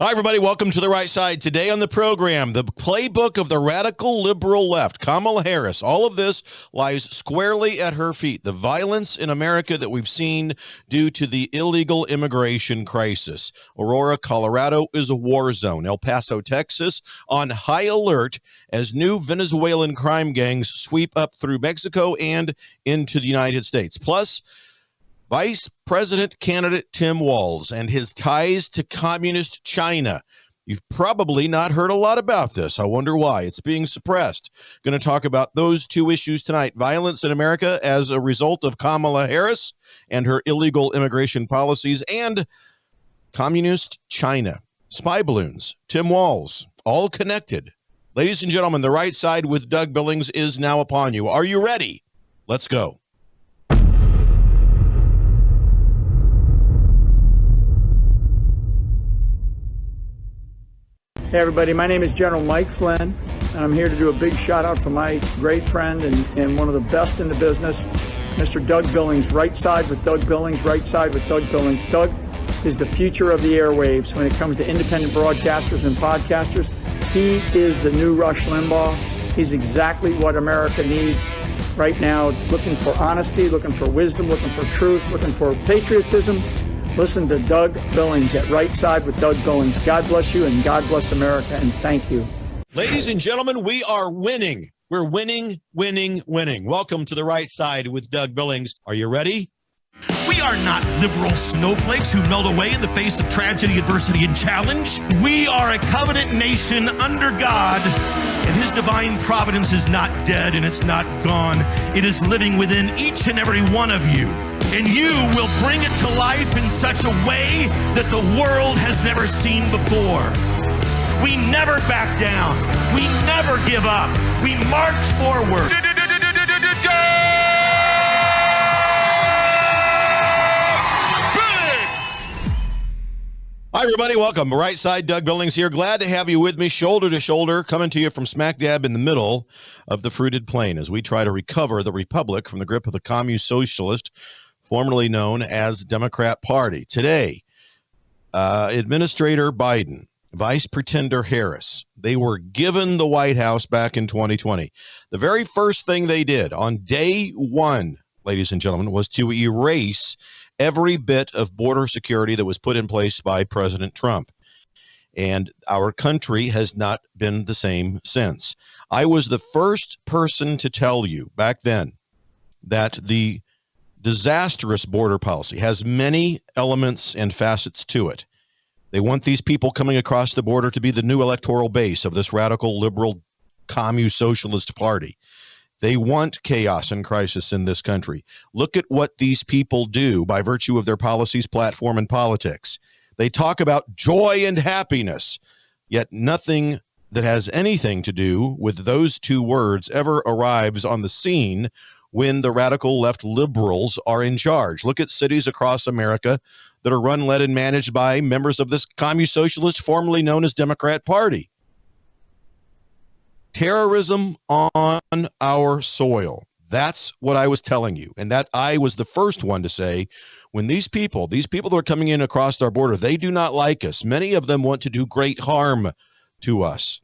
Hi, everybody. Welcome to The Right Side. Today on the program, the playbook of the radical liberal left, Kamala Harris. All of this lies squarely at her feet. The violence in America that we've seen due to the illegal immigration crisis. Aurora, Colorado is a war zone. El Paso, Texas on high alert as new Venezuelan crime gangs sweep up through Mexico and into the United States. Plus, Vice President candidate Tim Walz and his ties to communist China. You've probably not heard a lot about this. I wonder why. It's being suppressed. Going to talk about those two issues tonight. Violence in America as a result of Kamala Harris and her illegal immigration policies, and communist China. Spy balloons, Tim Walz, all connected. Ladies and gentlemen, The Right Side with Doug Billings is now upon you. Are you ready? Let's go. Hey everybody, my name is General Mike Flynn, and I'm here to do a big shout out for my great friend and one of the best in the business, Mr. Doug Billings. Right Side with Doug Billings, Right Side with Doug Billings. Doug is the future of the airwaves when it comes to independent broadcasters and podcasters. He is the new Rush Limbaugh. He's exactly what America needs right now, looking for honesty, looking for wisdom, looking for truth, looking for patriotism. Listen to Doug Billings at Right Side with Doug Billings. God bless you and God bless America, and thank you. Ladies and gentlemen, we are winning. We're winning, winning, winning. Welcome to The Right Side with Doug Billings. Are you ready? We are not liberal snowflakes who melt away in the face of tragedy, adversity, and challenge. We are a covenant nation under God, and His divine providence is not dead and it's not gone. It is living within each and every one of you. And you will bring it to life in such a way that the world has never seen before. We never back down. We never give up. We march forward. Hi, everybody. Welcome. Right Side, Doug Billings here. Glad to have you with me, shoulder to shoulder, coming to you from smack dab in the middle of the fruited plain as we try to recover the republic from the grip of the commune socialist, formerly known as Democrat Party. Today, Administrator Biden, Vice Pretender Harris, they were given the White House back in 2020. The very first thing they did on day one, ladies and gentlemen, was to erase every bit of border security that was put in place by President Trump. And our country has not been the same since. I was the first person to tell you back then that the disastrous border policy has many elements and facets to it. They want these people coming across the border to be the new electoral base of this radical liberal commune socialist party. They want chaos and crisis in this country. Look at what these people do by virtue of their policies, platform, and politics. They talk about joy and happiness, yet nothing that has anything to do with those two words ever arrives on the scene when the radical left liberals are in charge. Look at cities across America that are run, led, and managed by members of this commune socialist, formerly known as Democrat Party. Terrorism on our soil. That's what I was telling you. And that I was the first one to say, when these people that are coming in across our border, they do not like us. Many of them want to do great harm to us.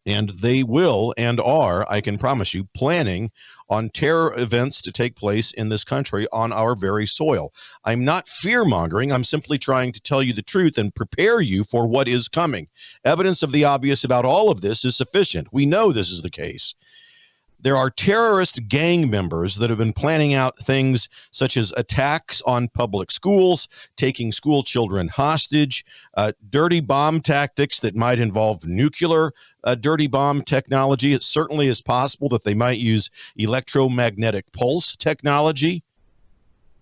And they will and are, I can promise you, planning on terror events to take place in this country on our very soil. I'm not fear-mongering. I'm simply trying to tell you the truth and prepare you for what is coming. Evidence of the obvious about all of this is sufficient. We know this is the case. There are terrorist gang members that have been planning out things such as attacks on public schools, taking school children hostage, dirty bomb tactics that might involve nuclear dirty bomb technology. It certainly is possible that they might use electromagnetic pulse technology,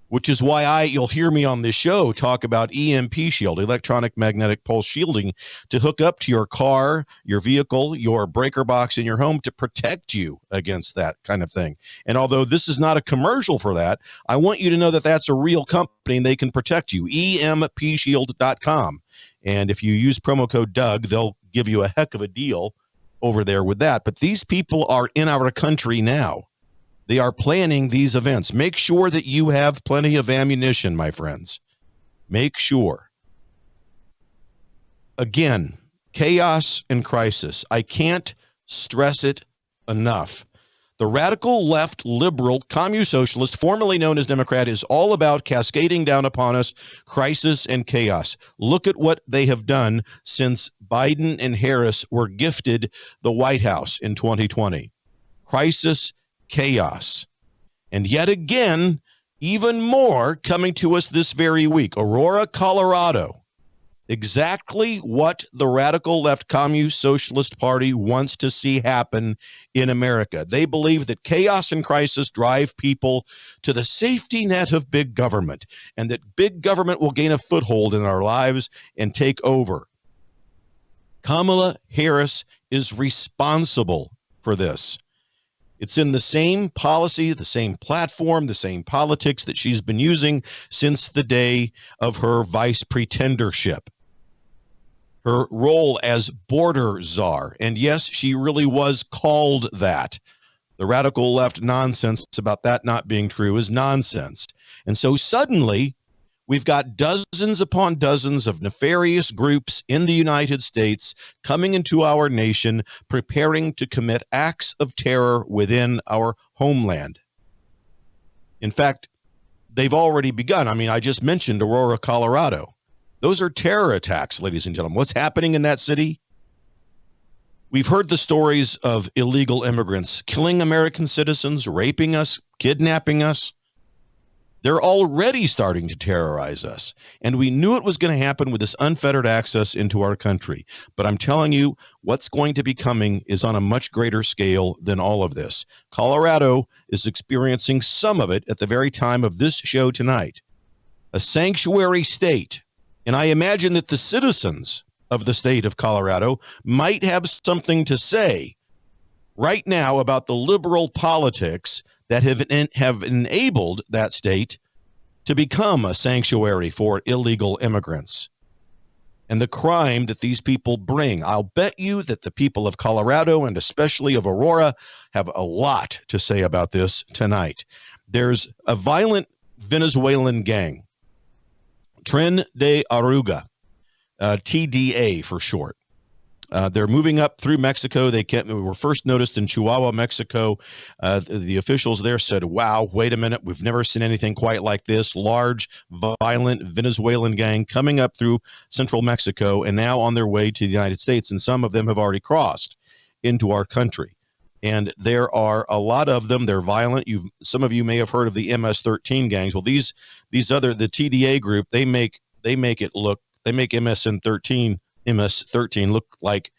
which is why you'll hear me on this show talk about EMP shield, electronic magnetic pulse shielding, to hook up to your car, your vehicle, your breaker box in your home to protect you against that kind of thing. And although this is not a commercial for that, I want you to know that that's a real company and they can protect you, empshield.com. And if you use promo code Doug, they'll give you a heck of a deal over there with that. But these people are in our country now. They are planning these events. Make sure that you have plenty of ammunition, my friends. Make sure. Again, chaos and crisis. I can't stress it enough. The radical left liberal commune socialist, formerly known as Democrat, is all about cascading down upon us crisis and chaos. Look at what they have done since Biden and Harris were gifted the White House in 2020. Crisis, chaos. And yet again, even more coming to us this very week. Aurora, Colorado. Exactly what the radical left commune socialist party wants to see happen in America. They believe that chaos and crisis drive people to the safety net of big government, and that big government will gain a foothold in our lives and take over. Kamala Harris is responsible for this. It's in the same policy, the same platform, the same politics that she's been using since the day of her vice pretendership. Her role as border czar. And yes, she really was called that. The radical left nonsense about that not being true is nonsense. And so suddenly, we've got dozens upon dozens of nefarious groups in the United States coming into our nation, preparing to commit acts of terror within our homeland. In fact, they've already begun. I mean, I just mentioned Aurora, Colorado. Those are terror attacks, ladies and gentlemen. What's happening in that city? We've heard the stories of illegal immigrants killing American citizens, raping us, kidnapping us. They're already starting to terrorize us. And we knew it was going to happen with this unfettered access into our country. But I'm telling you, what's going to be coming is on a much greater scale than all of this. Colorado is experiencing some of it at the very time of this show tonight. A sanctuary state. And I imagine that the citizens of the state of Colorado might have something to say right now about the liberal politics that have enabled that state to become a sanctuary for illegal immigrants and the crime that these people bring. I'll bet you that the people of Colorado and especially of Aurora have a lot to say about this tonight. There's a violent Venezuelan gang, Tren de Aragua, TDA for short. They're moving up through Mexico. They were first noticed in Chihuahua, Mexico. The officials there said, wow, wait a minute. We've never seen anything quite like this. Large, violent Venezuelan gang coming up through central Mexico and now on their way to the United States. And some of them have already crossed into our country. And there are a lot of them. They're violent. Some of you may have heard of the MS-13 gangs. Well, the TDA group, they make MS-13 look like,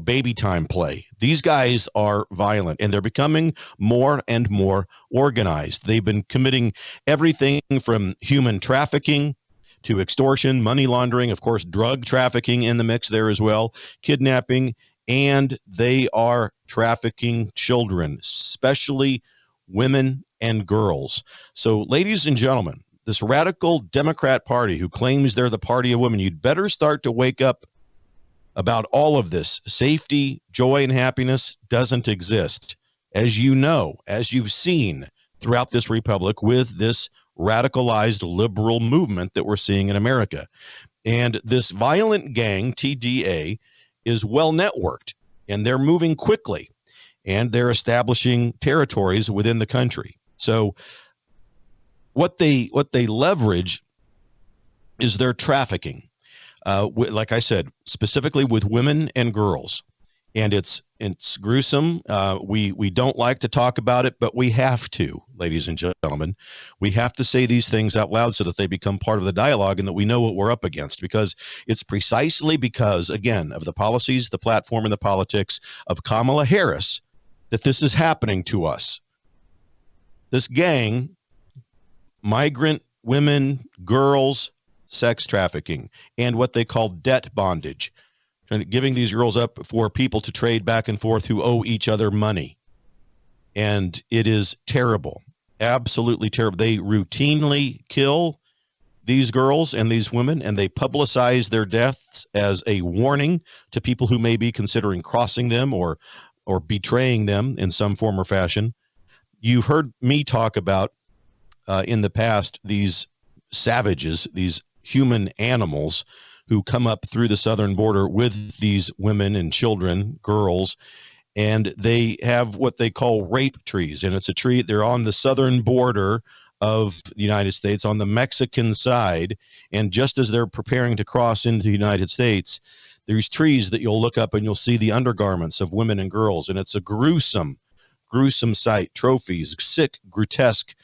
baby time play. These guys are violent, and they're becoming more and more organized. They've been committing everything from human trafficking to extortion, money laundering, of course, drug trafficking in the mix there as well, kidnapping, and they are trafficking children, especially women and girls. So, ladies and gentlemen, this radical Democrat Party who claims they're the party of women, you'd better start to wake up about all of this. Safety, joy, and happiness doesn't exist, as you know, as you've seen throughout this republic with this radicalized liberal movement that we're seeing in America. And this violent gang, TDA, is well networked, and they're moving quickly, and they're establishing territories within the country. So what they leverage is their trafficking, like I said, specifically with women and girls. And it's gruesome. We don't like to talk about it, but we have to, ladies and gentlemen. We have to say these things out loud so that they become part of the dialogue and that we know what we're up against, because it's precisely because, again, of the policies, the platform, and the politics of Kamala Harris that this is happening to us. This gang, migrant women, girls, sex trafficking, and what they call debt bondage, giving these girls up for people to trade back and forth who owe each other money. And it is terrible, absolutely terrible. They routinely kill these girls and these women, and they publicize their deaths as a warning to people who may be considering crossing them or betraying them in some form or fashion. You've heard me talk about in the past these savages, these human animals who come up through the southern border with these women and children, girls, and they have what they call rape trees. And it's a tree, they're on the southern border of the United States on the Mexican side. And just as they're preparing to cross into the United States, there's trees that you'll look up and you'll see the undergarments of women and girls. And it's a gruesome sight, trophies, sick, grotesque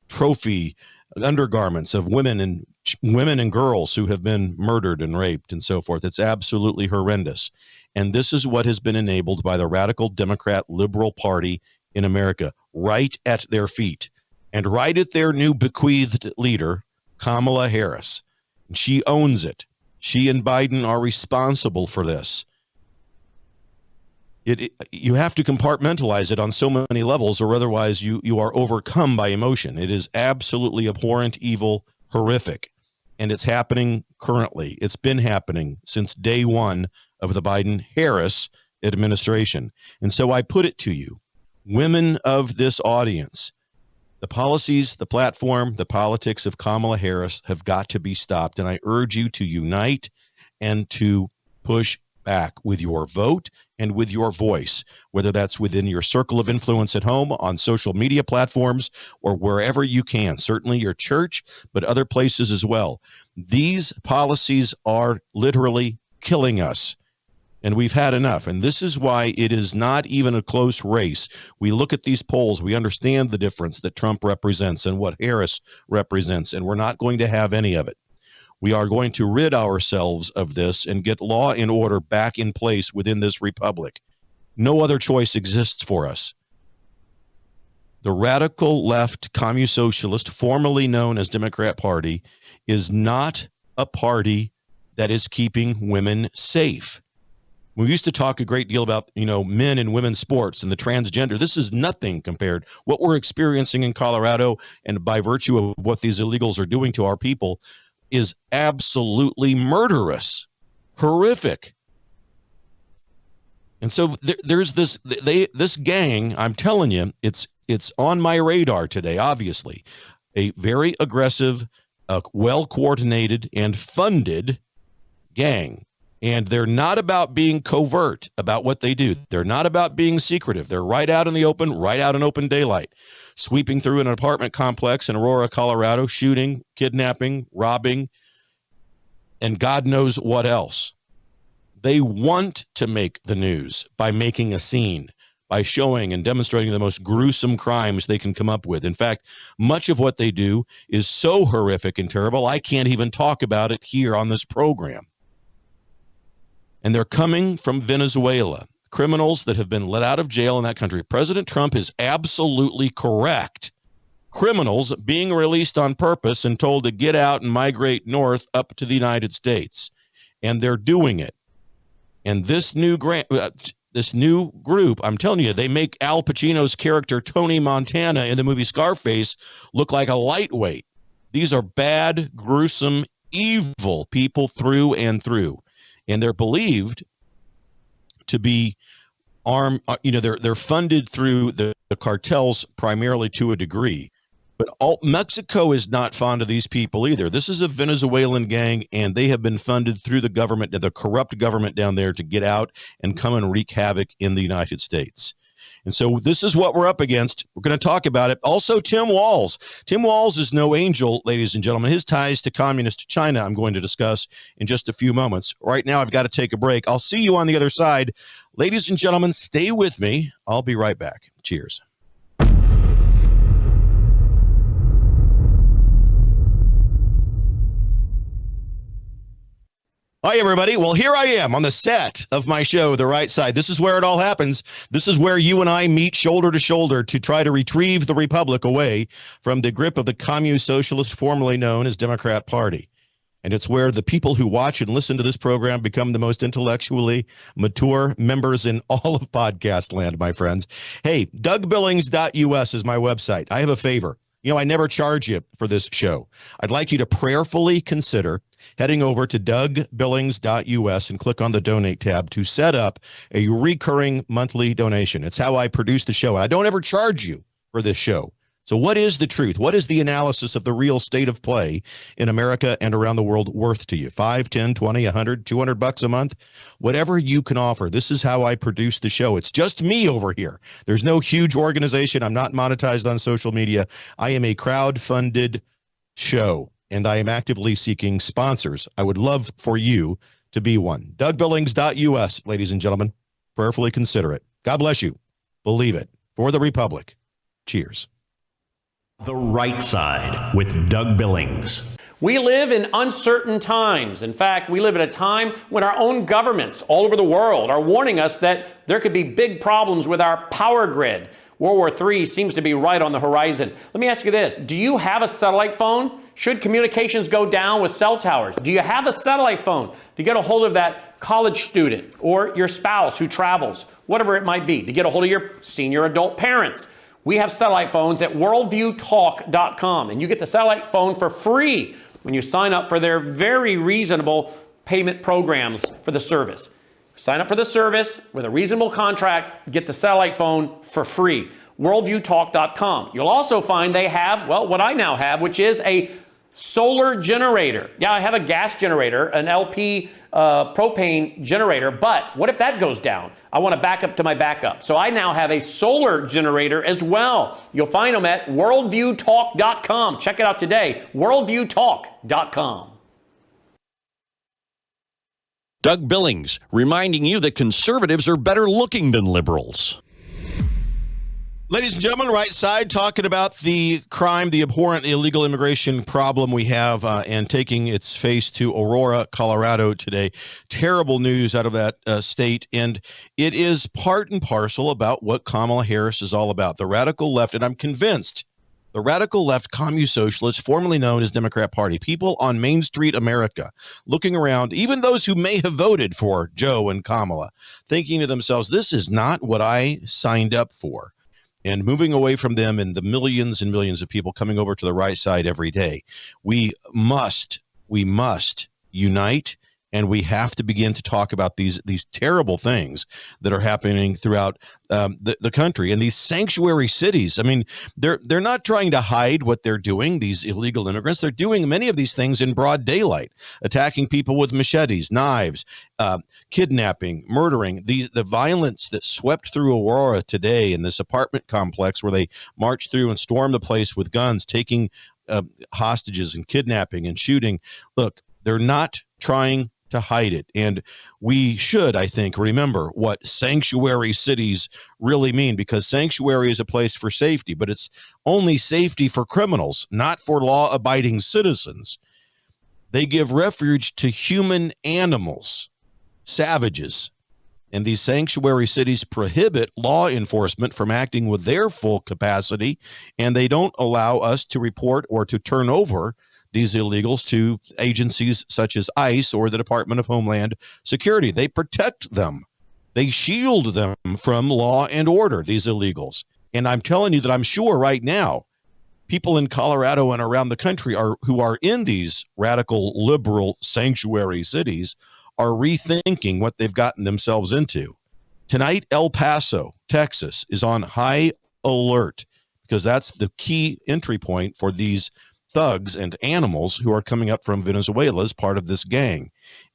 trophy undergarments of women and girls who have been murdered and raped and so forth. It's absolutely horrendous. And this is what has been enabled by the radical Democrat Liberal Party in America, right at their feet and right at their new bequeathed leader, Kamala Harris. And she owns it. She and Biden are responsible for this. You have to compartmentalize it on so many levels, or otherwise you are overcome by emotion. It is absolutely abhorrent, evil, horrific, and it's happening currently. It's been happening since day one of the Biden-Harris administration. And so I put it to you, women of this audience, the policies, the platform, the politics of Kamala Harris have got to be stopped, and I urge you to unite and to push back with your vote and with your voice, whether that's within your circle of influence at home, on social media platforms, or wherever you can, certainly your church, but other places as well. These policies are literally killing us, and we've had enough. And this is why it is not even a close race. We look at these polls, we understand the difference that Trump represents and what Harris represents, and we're not going to have any of it. We are going to rid ourselves of this and get law and order back in place within this republic. No other choice exists for us. The radical left communist socialist, formerly known as Democrat Party, is not a party that is keeping women safe. We used to talk a great deal about, men and women's sports and the transgender. This is nothing compared. What we're experiencing in Colorado, and by virtue of what these illegals are doing to our people, is absolutely murderous, horrific. And so there's this gang, I'm telling you, it's on my radar today, obviously. A very aggressive, well-coordinated and funded gang. And they're not about being covert about what they do. They're not about being secretive. They're right out in the open, right out in open daylight, sweeping through an apartment complex in Aurora, Colorado, shooting, kidnapping, robbing, and God knows what else. They want to make the news by making a scene, by showing and demonstrating the most gruesome crimes they can come up with. In fact, much of what they do is so horrific and terrible, I can't even talk about it here on this program. And they're coming from Venezuela, criminals that have been let out of jail in that country. President Trump is absolutely correct. Criminals being released on purpose and told to get out and migrate north up to the United States. And they're doing it. And this new group, I'm telling you, they make Al Pacino's character, Tony Montana, in the movie Scarface, look like a lightweight. These are bad, gruesome, evil people through and through. And they're believed to be armed, they're funded through the cartels primarily to a degree. But Mexico is not fond of these people either. This is a Venezuelan gang, and they have been funded through the government, the corrupt government down there, to get out and come and wreak havoc in the United States. And so this is what we're up against. We're going to talk about it. Also, Tim Walz. Tim Walz is no angel, ladies and gentlemen. His ties to communist China I'm going to discuss in just a few moments. Right now, I've got to take a break. I'll see you on the other side. Ladies and gentlemen, stay with me. I'll be right back. Cheers. Hi, everybody. Well, here I am on the set of my show, The Right Side. This is where it all happens. This is where you and I meet shoulder to shoulder to try to retrieve the republic away from the grip of the communist socialist, formerly known as Democrat Party. And it's where the people who watch and listen to this program become the most intellectually mature members in all of podcast land, my friends. Hey, DougBillings.us is my website. I have a favor. I never charge you for this show. I'd like you to prayerfully consider heading over to DougBillings.us and click on the donate tab to set up a recurring monthly donation. It's how I produce the show. I don't ever charge you for this show. So what is the truth? What is the analysis of the real state of play in America and around the world worth to you? 5, 10, 20, 100, 200 bucks a month, whatever you can offer. This is how I produce the show. It's just me over here. There's no huge organization. I'm not monetized on social media. I am a crowd-funded show, and I am actively seeking sponsors. I would love for you to be one. DougBillings.us, ladies and gentlemen. Prayerfully consider it. God bless you. Believe it. For the Republic. Cheers. The Right Side with Doug Billings. We live in uncertain times. In fact, we live at a time when our own governments all over the world are warning us that there could be big problems with our power grid. World War III seems to be right on the horizon. Let me ask you this. Do you have a satellite phone? Should communications go down with cell towers? Do you have a satellite phone to get a hold of that college student or your spouse who travels, whatever it might be, to get a hold of your senior adult parents? We have satellite phones at worldviewtalk.com, and you get the satellite phone for free when you sign up for their very reasonable payment programs for the service. Sign up for the service with a reasonable contract, get the satellite phone for free. Worldviewtalk.com. You'll also find they have, well, what I now have, which is a solar generator. Yeah, I have a gas generator, an LP propane generator, but what if that goes down? I want to back up to my backup. So I now have a solar generator as well. You'll find them at worldviewtalk.com. Check it out today, worldviewtalk.com. Doug Billings, reminding you that conservatives are better looking than liberals. Ladies and gentlemen, Right Side, talking about the crime, the abhorrent illegal immigration problem we have and taking its face to Aurora, Colorado today. Terrible news out of that state. And it is part and parcel about what Kamala Harris is all about. The radical left, and I'm convinced, the radical left commune socialists, formerly known as Democrat Party, people on Main Street America, looking around, even those who may have voted for Joe and Kamala, thinking to themselves, this is not what I signed up for. And moving away from them and the millions and millions of people coming over to the right side every day. We must unite, and we have to begin to talk about these terrible things that are happening throughout the country. And these sanctuary cities, I mean, they're not trying to hide what they're doing, these illegal immigrants. They're doing many of these things in broad daylight, attacking people with machetes, knives, kidnapping, murdering. The violence that swept through Aurora today in this apartment complex where they marched through and stormed the place with guns, taking hostages and kidnapping and shooting. Look, they're not trying to hide it. And we should, I think, remember what sanctuary cities really mean, because sanctuary is a place for safety, but it's only safety for criminals, not for law-abiding citizens. They give refuge to human animals, savages. And these sanctuary cities prohibit law enforcement from acting with their full capacity, and they don't allow us to report or to turn over these illegals to agencies such as ICE or the Department of Homeland Security. They protect them. They shield them from law and order, these illegals. And I'm telling you that I'm sure right now, people in Colorado and around the country who are in these radical liberal sanctuary cities are rethinking what they've gotten themselves into. Tonight, El Paso, Texas, is on high alert because that's the key entry point for these thugs and animals who are coming up from Venezuela as part of this gang.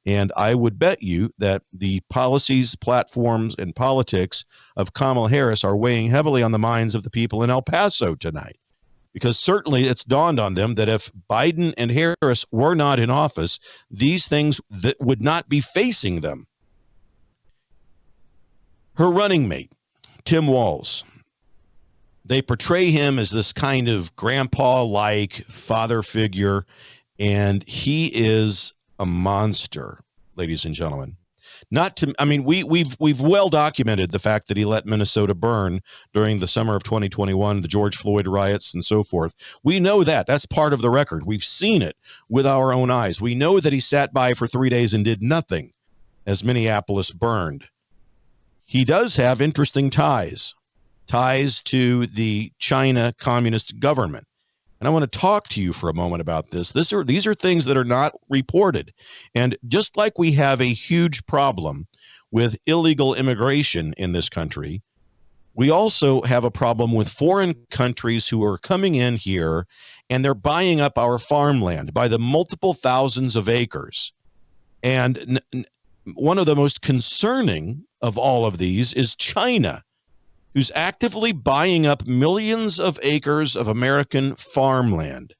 And I would bet you that the policies, platforms, and politics of Kamala Harris are weighing heavily on the minds of the people in El Paso tonight. Because certainly it's dawned on them that if Biden and Harris were not in office, these things that would not be facing them. Her running mate, Tim Walz, they portray him as this kind of grandpa-like father figure, and he is a monster, ladies and gentlemen. We've well documented the fact that he let Minnesota burn during the summer of 2021, the George Floyd riots and so forth. We know that. That's part of the record. We've seen it with our own eyes. We know that he sat by for 3 days and did nothing as Minneapolis burned. He does have interesting ties to the China communist government. And I want to talk to you for a moment about this. These are things that are not reported. And just like we have a huge problem with illegal immigration in this country, We also have a problem with foreign countries who are coming in here and they're buying up our farmland by the multiple thousands of acres. And one of the most concerning of all of these is China, who's actively buying up millions of acres of American farmland.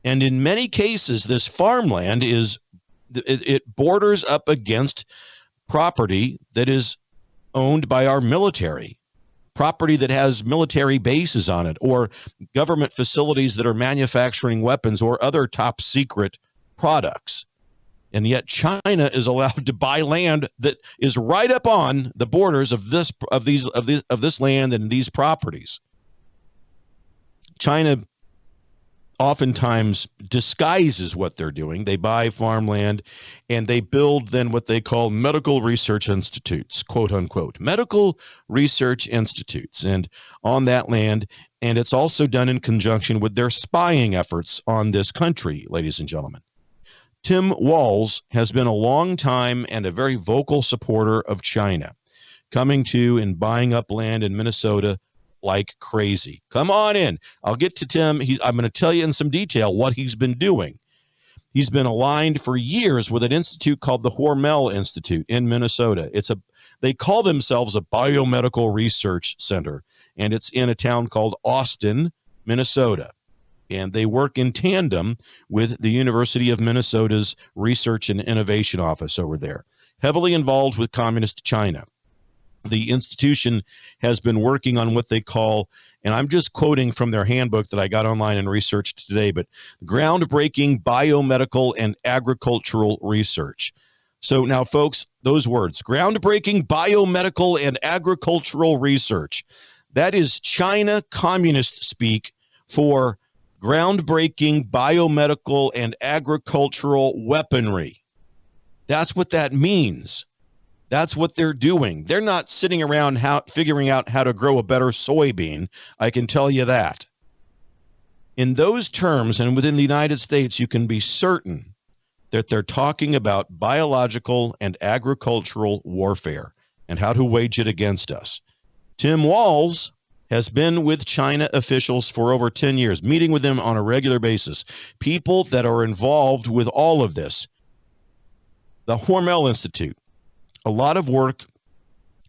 And in many cases, this farmland it borders up against property that is owned by our military, property that has military bases on it, or government facilities that are manufacturing weapons or other top secret products. And yet China is allowed to buy land that is right up on the borders of this land and these properties. China oftentimes disguises what they're doing. They buy farmland and they build then what they call medical research institutes, quote unquote, medical research institutes, and on that land. And it's also done in conjunction with their spying efforts on this country, ladies and gentlemen. Tim Walz has been a long time and a very vocal supporter of China, coming to and buying up land in Minnesota like crazy. Come on in. I'll get to Tim. I'm going to tell you in some detail what he's been doing. He's been aligned for years with an institute called the Hormel Institute in Minnesota. They call themselves a biomedical research center, and it's in a town called Austin, Minnesota. And they work in tandem with the University of Minnesota's Research and Innovation Office over there, heavily involved with Communist China. The institution has been working on what they call, and I'm just quoting from their handbook that I got online and researched today, but groundbreaking biomedical and agricultural research. So now, folks, those words, groundbreaking biomedical and agricultural research, that is China communist speak for groundbreaking biomedical and agricultural weaponry. That's what that means. That's what they're doing. They're not sitting around figuring out how to grow a better soybean. I can tell you that. In those terms, and within the United States, you can be certain that they're talking about biological and agricultural warfare and how to wage it against us. Tim Walz has been with China officials for over 10 years, meeting with them on a regular basis, people that are involved with all of this. The Hormel Institute, a lot of work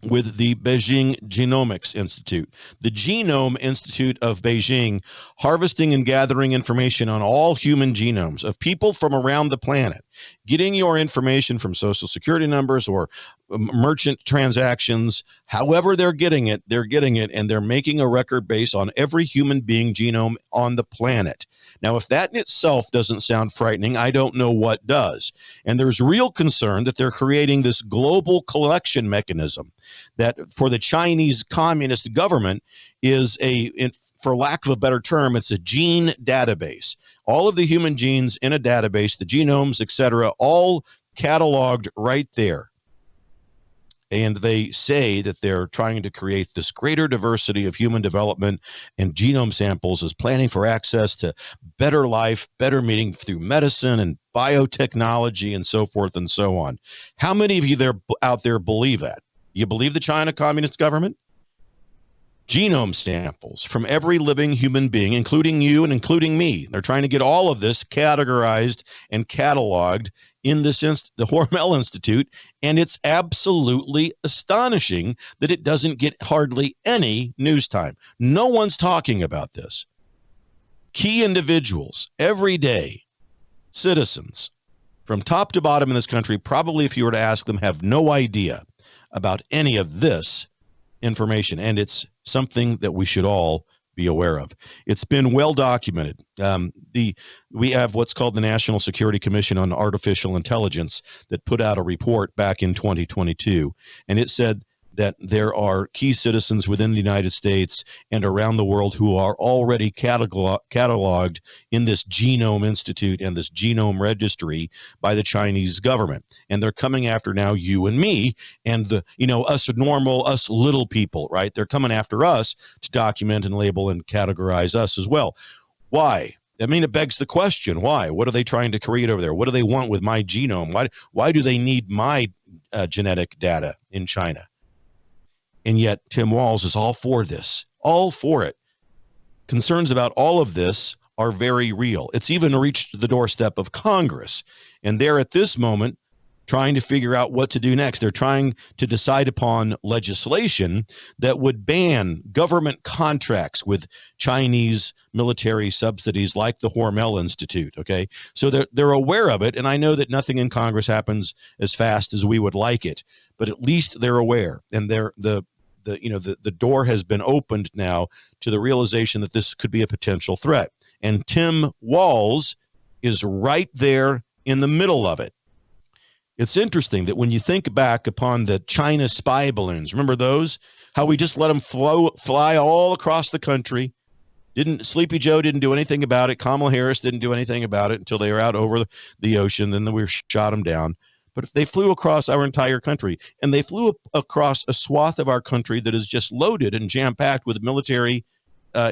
with the Beijing Genomics Institute, the Genome Institute of Beijing, harvesting and gathering information on all human genomes of people from around the planet, getting your information from social security numbers or merchant transactions, however they're getting it, and they're making a record base on every human being genome on the planet. Now, if that in itself doesn't sound frightening, I don't know what does. And there's real concern that they're creating this global collection mechanism that for the Chinese communist government is for lack of a better term, it's a gene database. All of the human genes in a database, the genomes, etc., all cataloged right there. And they say that they're trying to create this greater diversity of human development and genome samples as planning for access to better life, better meaning through medicine and biotechnology and so forth and so on. How many of you out there believe that? You believe the China Communist government? Genome samples from every living human being, including you and including me. They're trying to get all of this categorized and cataloged in the Hormel Institute, and it's absolutely astonishing that it doesn't get hardly any news time. No one's talking about this. Key individuals, everyday citizens, from top to bottom in this country, probably if you were to ask them, have no idea about any of this information, and it's something that we should all be aware of. It's been well documented. We have what's called the National Security Commission on Artificial Intelligence that put out a report back in 2022, and it said that there are key citizens within the United States and around the world who are already cataloged in this Genome Institute and this genome registry by the Chinese government. And they're coming after now you and me and us little people, right? They're coming after us to document and label and categorize us as well. Why? I mean, it begs the question, why? What are they trying to create over there? What do they want with my genome? Why do they need my genetic data in China? And yet Tim Walz is all for this, all for it. Concerns about all of this are very real. It's even reached the doorstep of Congress. And they're at this moment trying to figure out what to do next. They're trying to decide upon legislation that would ban government contracts with Chinese military subsidies like the Hormel Institute. Okay, so they're aware of it, and I know that nothing in Congress happens as fast as we would like it, but at least they're aware, and the door has been opened now to the realization that this could be a potential threat. And Tim Walz is right there in the middle of it. It's interesting that when you think back upon the China spy balloons, remember those? How we just let them fly all across the country. Sleepy Joe didn't do anything about it. Kamala Harris didn't do anything about it until they were out over the ocean. Then we shot them down. But they flew across our entire country, and they flew across a swath of our country that is just loaded and jam-packed with military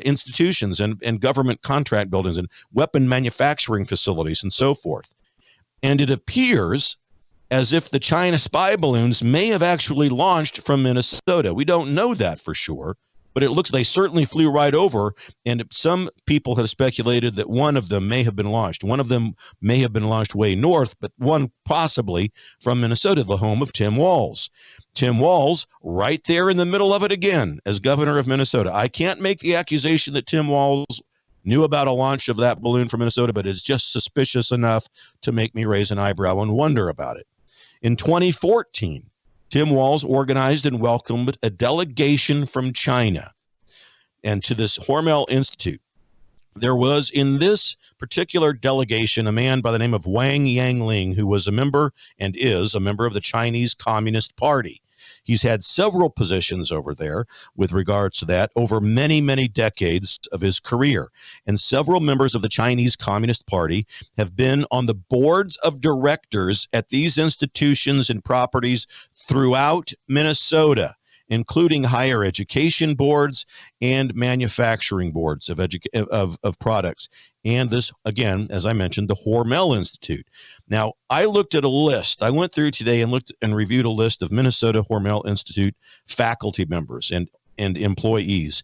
institutions and government contract buildings and weapon manufacturing facilities and so forth. And it appears as if the China spy balloons may have actually launched from Minnesota. We don't know that for sure, but it looks they certainly flew right over, and some people have speculated that one of them may have been launched. One of them may have been launched way north, but one possibly from Minnesota, the home of Tim Walz. Tim Walz right there in the middle of it again as governor of Minnesota. I can't make the accusation that Tim Walz knew about a launch of that balloon from Minnesota, but it's just suspicious enough to make me raise an eyebrow and wonder about it. In 2014, Tim Walz organized and welcomed a delegation from China and to this Hormel Institute. There was in this particular delegation a man by the name of Wang Yangling, who was a member and is a member of the Chinese Communist Party. He's had several positions over there with regards to that over many, many decades of his career. And several members of the Chinese Communist Party have been on the boards of directors at these institutions and properties throughout Minnesota, including higher education boards and manufacturing boards of products. And this, again, as I mentioned, the Hormel Institute. Now, I looked at a list. I went through today and looked and reviewed a list of Minnesota Hormel Institute faculty members and employees.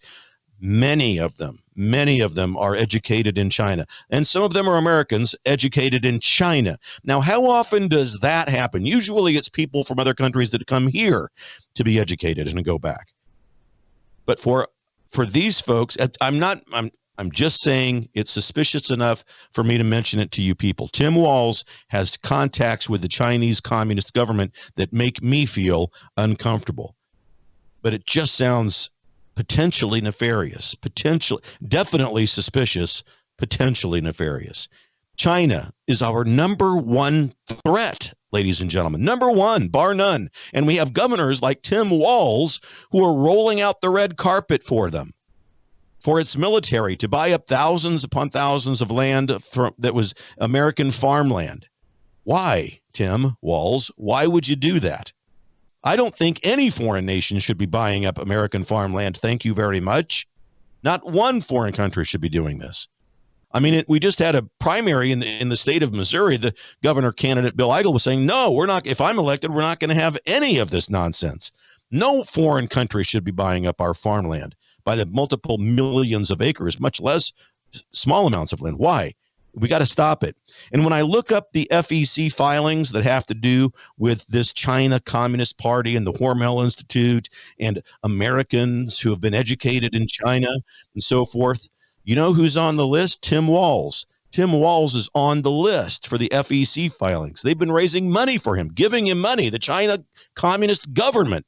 Many of them are educated in China, and some of them are Americans educated in China. Now, how often does that happen? Usually it's people from other countries that come here to be educated and go back. But for these folks, I'm just saying it's suspicious enough for me to mention it to you people. Tim Walz has contacts with the Chinese Communist government that make me feel uncomfortable. But it just sounds potentially nefarious, definitely suspicious, potentially nefarious. China is our number one threat, ladies and gentlemen, number one, bar none. And we have governors like Tim Walz who are rolling out the red carpet for them, for its military to buy up thousands upon thousands of land that was American farmland. Why, Tim Walz? Why would you do that? I don't think any foreign nation should be buying up American farmland. Thank you very much. Not one foreign country should be doing this. I mean, we just had a primary in the state of Missouri. The governor candidate, Bill Eigel, was saying, no, we're not. If I'm elected, we're not going to have any of this nonsense. No foreign country should be buying up our farmland by the multiple millions of acres, much less small amounts of land. Why? We got to stop it. And when I look up the FEC filings that have to do with this China Communist Party and the Hormel Institute and Americans who have been educated in China and so forth, you know who's on the list? Tim Walz. Tim Walz is on the list for the FEC filings. They've been raising money for him, giving him money, the China Communist government,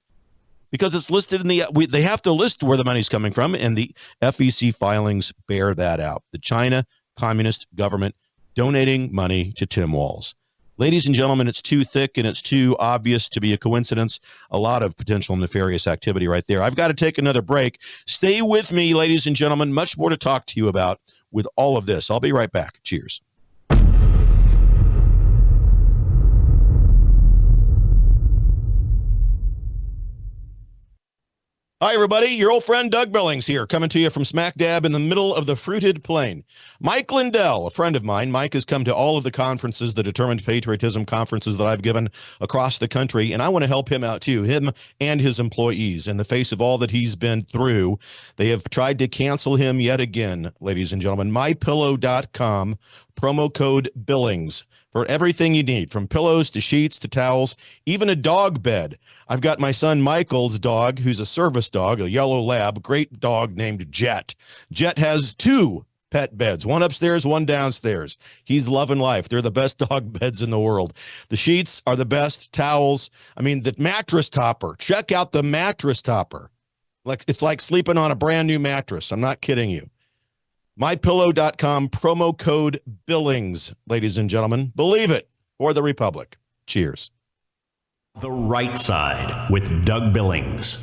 because it's listed in they have to list where the money's coming from, and the FEC filings bear that out. The China Communist government donating money to Tim Walz. Ladies and gentlemen, it's too thick and it's too obvious to be a coincidence. A lot of potential nefarious activity right there. I've got to take another break. Stay with me, ladies and gentlemen. Much more to talk to you about with all of this. I'll be right back. Cheers. Hi, everybody. Your old friend Doug Billings here, coming to you from smack dab in the middle of the fruited plain. Mike Lindell, a friend of mine. Mike has come to all of the conferences, the Determined Patriotism conferences that I've given across the country, and I want to help him out too, him and his employees. In the face of all that he's been through, they have tried to cancel him yet again, ladies and gentlemen. MyPillow.com, promo code Billings. For everything you need, from pillows to sheets to towels, even a dog bed. I've got my son Michael's dog, who's a service dog, a yellow lab, great dog named Jet. Jet has 2 pet beds, one upstairs, one downstairs. He's loving life. They're the best dog beds in the world. The sheets are the best, towels. I mean, the mattress topper. Check out the mattress topper. It's like sleeping on a brand new mattress. I'm not kidding you. MyPillow.com, promo code Billings, ladies and gentlemen. Believe it, for the Republic. Cheers. The Right Side with Doug Billings.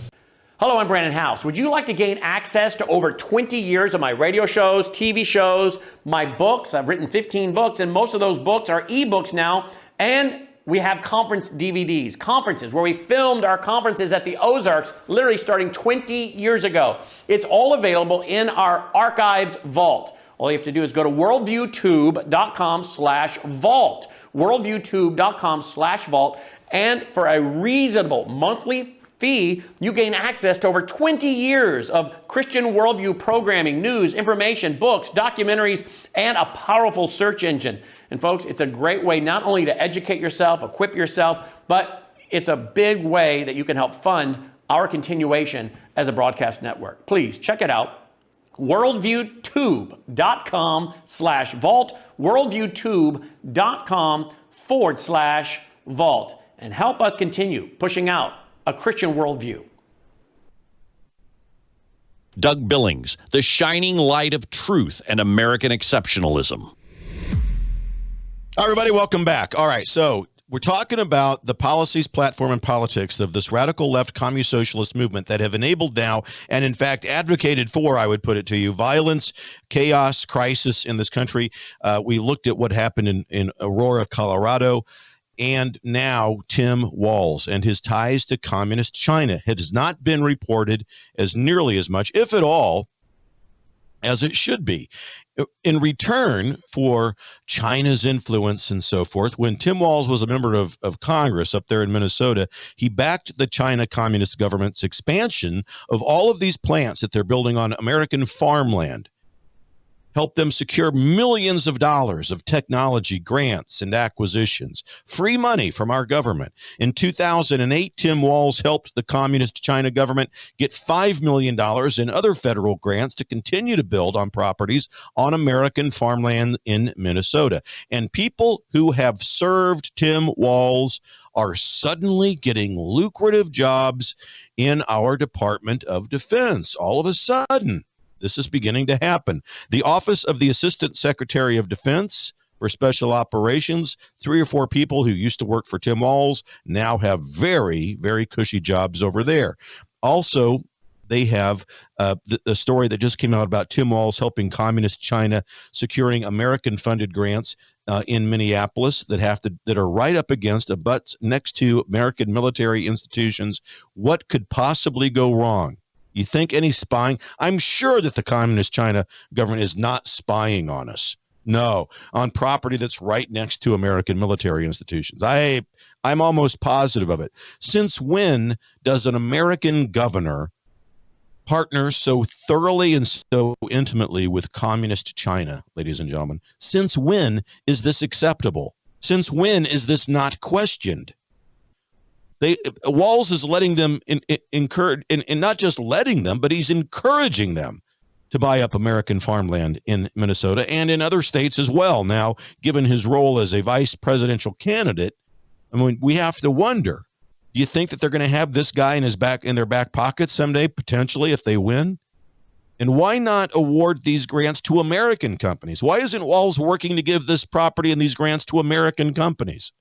Hello, I'm Brandon House. Would you like to gain access to over 20 years of my radio shows, TV shows, my books? I've written 15 books, and most of those books are ebooks now, and we have conference DVDs, conferences where we filmed our conferences at the Ozarks, literally starting 20 years ago. It's all available in our archived vault. All you have to do is go to worldviewtube.com/vault, worldviewtube.com/vault, and for a reasonable monthly fee, you gain access to over 20 years of Christian worldview programming, news, information, books, documentaries, and a powerful search engine. And folks, it's a great way not only to educate yourself, equip yourself, but it's a big way that you can help fund our continuation as a broadcast network. Please check it out. worldviewtube.com/vault, worldviewtube.com/vault, and help us continue pushing out a Christian worldview. Doug Billings, the shining light of truth and American exceptionalism. All right, everybody, welcome back. All right, so we're talking about the policies, platform, and politics of this radical left communist socialist movement that have enabled now, and in fact advocated for, I would put it to you, violence, chaos, crisis in this country. We looked at what happened in Aurora, Colorado. And now Tim Walz and his ties to communist China has not been reported as nearly as much, if at all, as it should be. In return for China's influence and so forth, when Tim Walz was a member of Congress up there in Minnesota, he backed the China Communist government's expansion of all of these plants that they're building on American farmland. Help them secure millions of dollars of technology grants and acquisitions, free money from our government. In 2008, Tim Walz helped the communist China government get $5 million in other federal grants to continue to build on properties on American farmland in Minnesota. And people who have served Tim Walz are suddenly getting lucrative jobs in our Department of Defense. All of a sudden, this is beginning to happen. The Office of the Assistant Secretary of Defense for Special Operations, 3 or 4 people who used to work for Tim Walz now have very, very cushy jobs over there. Also, they have the story that just came out about Tim Walz helping communist China securing American-funded grants in Minneapolis that are right up against, butts next to American military institutions. What could possibly go wrong? You think any spying? I'm sure that the communist China government is not spying on us. No, on property that's right next to American military institutions. I'm almost positive of it. Since when does an American governor partner so thoroughly and so intimately with communist China, ladies and gentlemen? Since when is this acceptable? Since when is this not questioned? Walz is letting them encourage, and not just letting them, but he's encouraging them to buy up American farmland in Minnesota and in other states as well. Now, given his role as a vice presidential candidate, I mean, we have to wonder, do you think that they're going to have this guy in their back pocket someday, potentially, if they win? And why not award these grants to American companies? Why isn't Walz working to give this property and these grants to American companies?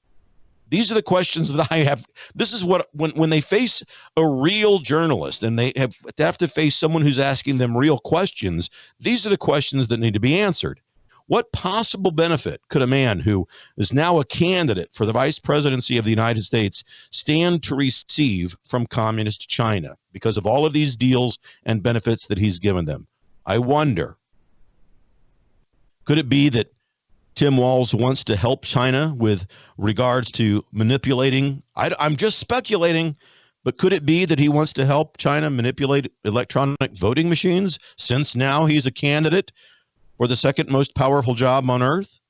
These are the questions that I have. This is what, when they face a real journalist and they have to face someone who's asking them real questions, these are the questions that need to be answered. What possible benefit could a man who is now a candidate for the vice presidency of the United States stand to receive from communist China because of all of these deals and benefits that he's given them? I wonder, could it be that Tim Walz wants to help China with regards to manipulating? I'm just speculating, but could it be that he wants to help China manipulate electronic voting machines since now he's a candidate for the second most powerful job on earth?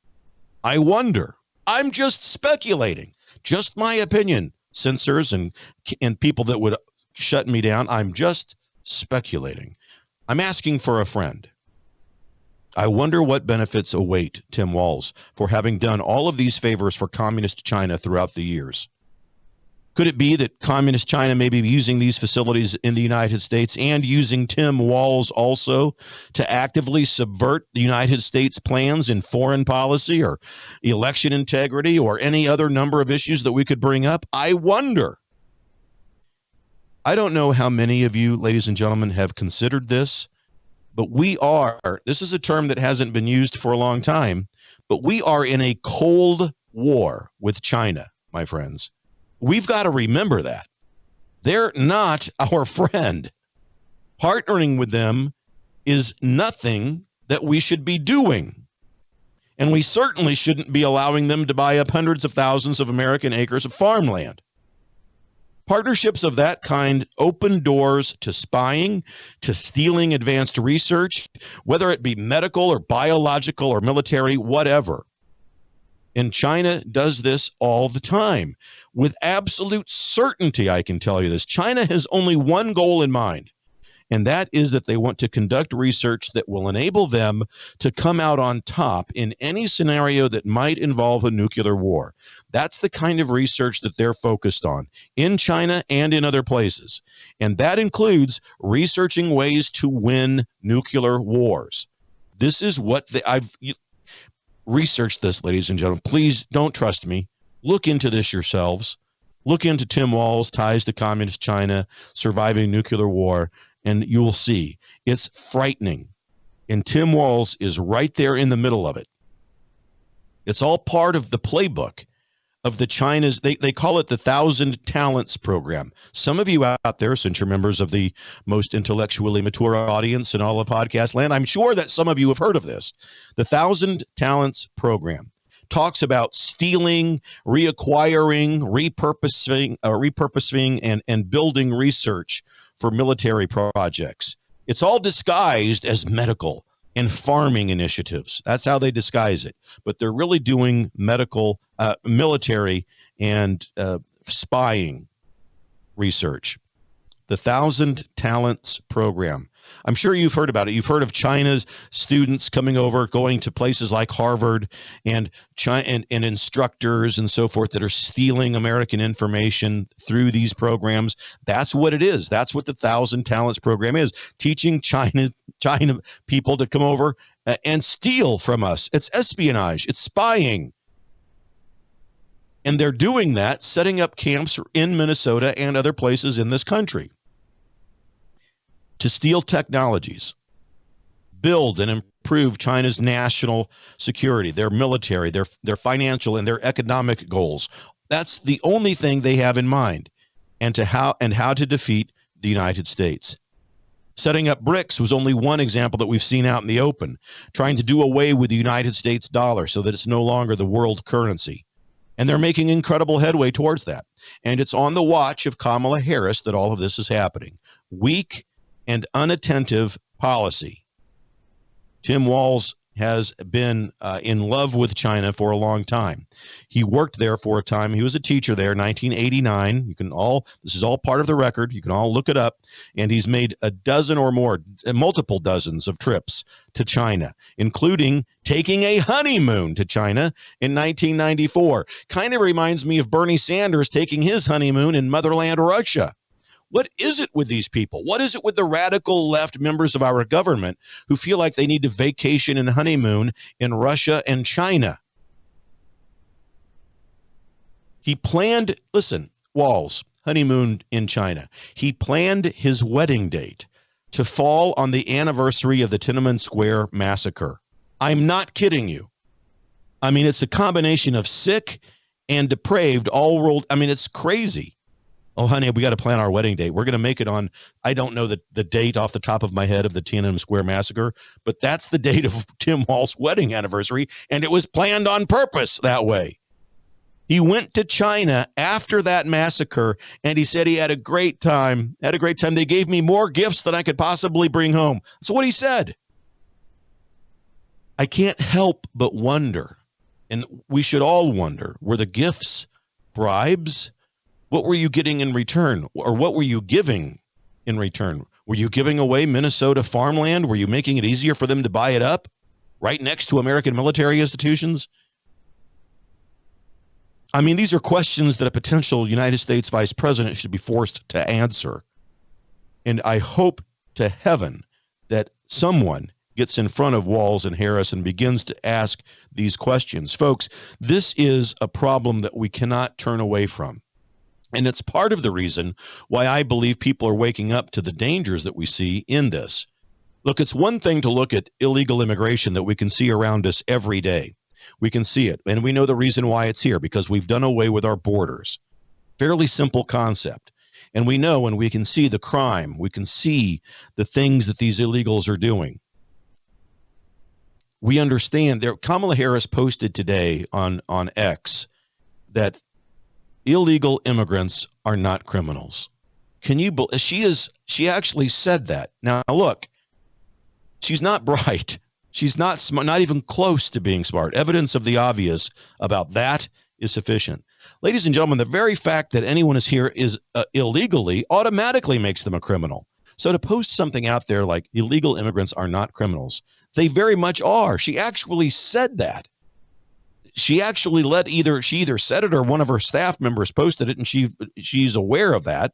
I wonder. I'm just speculating. Just my opinion. Censors and people that would shut me down. I'm just speculating. I'm asking for a friend. I wonder what benefits await Tim Walz for having done all of these favors for communist China throughout the years. Could it be that communist China may be using these facilities in the United States and using Tim Walz also to actively subvert the United States plans in foreign policy or election integrity or any other number of issues that we could bring up? I wonder. I don't know how many of you, ladies and gentlemen, have considered this, but this is a term that hasn't been used for a long time, but we are in a cold war with China, my friends. We've got to remember that. They're not our friend. Partnering with them is nothing that we should be doing. And we certainly shouldn't be allowing them to buy up hundreds of thousands of American acres of farmland. Partnerships of that kind open doors to spying, to stealing advanced research, whether it be medical or biological or military, whatever. And China does this all the time. With absolute certainty, I can tell you this. China has only one goal in mind, and that is that they want to conduct research that will enable them to come out on top in any scenario that might involve a nuclear war. That's the kind of research that they're focused on in China and in other places. And that includes researching ways to win nuclear wars. This is what I've researched this, ladies and gentlemen. Please don't trust me. Look into this yourselves. Look into Tim Walz, ties to communist China, surviving nuclear war, and you will see it's frightening. And Tim Walz is right there in the middle of it. It's all part of the playbook of the China's, they call it the 1,000 Talents Program. Some of you out there, since you're members of the most intellectually mature audience in all of podcast land, I'm sure that some of you have heard of this. The 1,000 Talents Program talks about stealing, reacquiring, repurposing, and building research for military projects. It's all disguised as medical and farming initiatives. That's how they disguise it. But they're really doing medical, military, and spying research. The 1,000 Talents Program. I'm sure you've heard about it. You've heard of China's students coming over, going to places like Harvard and instructors and so forth that are stealing American information through these programs. That's what it is. That's what the 1,000 Talents Program is, teaching China people to come over and steal from us. It's espionage. It's spying. And they're doing that, setting up camps in Minnesota and other places in this country to steal technologies, build and improve China's national security, their military, their financial and their economic goals. That's the only thing they have in mind, and how to defeat the United States. Setting up BRICS was only one example that we've seen out in the open, trying to do away with the United States dollar so that it's no longer the world currency. And they're making incredible headway towards that. And it's on the watch of Kamala Harris that all of this is happening. Weak and unattentive policy. Tim Walz has been in love with China for a long time. He worked there for a time. He was a teacher there, 1989. This is all part of the record. You can all look it up. And he's made a dozen or more, multiple dozens of trips to China, including taking a honeymoon to China in 1994. Kind of reminds me of Bernie Sanders taking his honeymoon in motherland Russia. What is it with these people? What is it with the radical left members of our government who feel like they need to vacation and honeymoon in Russia and China? He planned, listen, Walz, honeymoon in China. He planned his wedding date to fall on the anniversary of the Tiananmen Square massacre. I'm not kidding you. I mean, it's a combination of sick and depraved all rolled. I mean, it's crazy. Oh, honey, we got to plan our wedding date. We're going to make it on, I don't know the date off the top of my head of the Tiananmen Square massacre, but that's the date of Tim Walz's wedding anniversary, and it was planned on purpose that way. He went to China after that massacre, and he said he had a great time. They gave me more gifts than I could possibly bring home. That's what he said. I can't help but wonder, and we should all wonder, were the gifts bribes? What were you getting in return? Or what were you giving in return? Were you giving away Minnesota farmland? Were you making it easier for them to buy it up right next to American military institutions? I mean, these are questions that a potential United States vice president should be forced to answer. And I hope to heaven that someone gets in front of Walz and Harris and begins to ask these questions. Folks, this is a problem that we cannot turn away from. And it's part of the reason why I believe people are waking up to the dangers that we see in this. Look, it's one thing to look at illegal immigration that we can see around us every day. We can see it, and we know the reason why it's here, because we've done away with our borders. Fairly simple concept. And we know, and we can see the crime. We can see the things that these illegals are doing. We understand there. Kamala Harris posted today on X that illegal immigrants are not criminals. Can you believe she actually said that? Now look, she's not bright. She's not smart, not even close to being smart. Evidence of the obvious about that is sufficient. Ladies and gentlemen, the very fact that anyone is here is illegally automatically makes them a criminal. So to post something out there like illegal immigrants are not criminals, they very much are. She actually said that. She actually she either said it or one of her staff members posted it, and she's aware of that.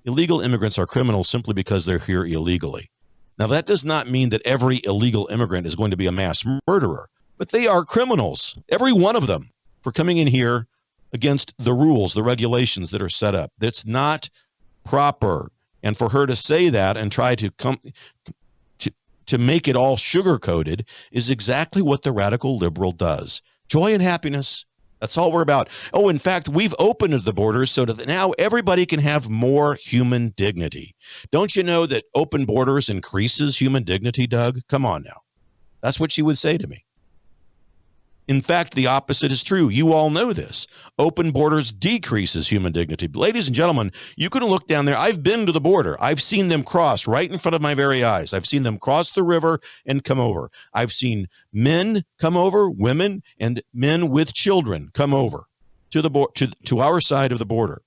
Illegal immigrants are criminals simply because they're here illegally. Now, that does not mean that every illegal immigrant is going to be a mass murderer, but they are criminals, every one of them, for coming in here against the rules, the regulations that are set up. That's not proper. And for her to say that and try to to make it all sugar-coated is exactly what the radical liberal does. Joy and happiness, that's all we're about. Oh, in fact, we've opened the borders so that now everybody can have more human dignity. Don't you know that open borders increases human dignity, Doug? Come on now. That's what she would say to me. In fact, the opposite is true. You all know this. Open borders decreases human dignity. Ladies and gentlemen, you can look down there. I've been to the border. I've seen them cross right in front of my very eyes. I've seen them cross the river and come over. I've seen men come over, women, and men with children come over to the to our side of the border.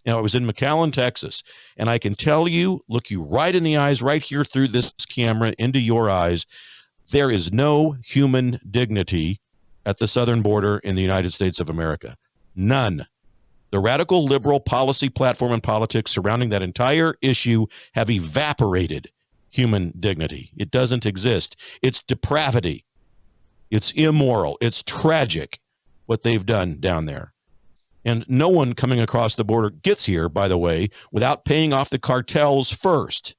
Now, I was in McAllen, Texas, and I can tell you, look you right in the eyes, right here through this camera, into your eyes, there is no human dignity at the southern border in the United States of America. None. The radical liberal policy platform and politics surrounding that entire issue have evaporated human dignity. It doesn't exist. It's depravity. It's immoral. It's tragic what they've done down there. And no one coming across the border gets here, by the way, without paying off the cartels first.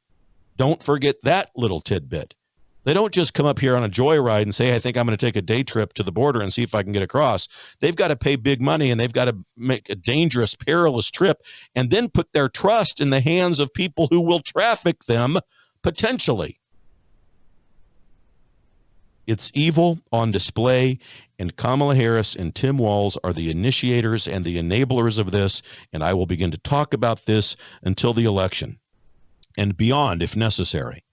Don't forget that little tidbit. They don't just come up here on a joyride and say, I think I'm going to take a day trip to the border and see if I can get across. They've got to pay big money, and they've got to make a dangerous, perilous trip and then put their trust in the hands of people who will traffic them potentially. It's evil on display, and Kamala Harris and Tim Walz are the initiators and the enablers of this, and I will begin to talk about this until the election and beyond if necessary.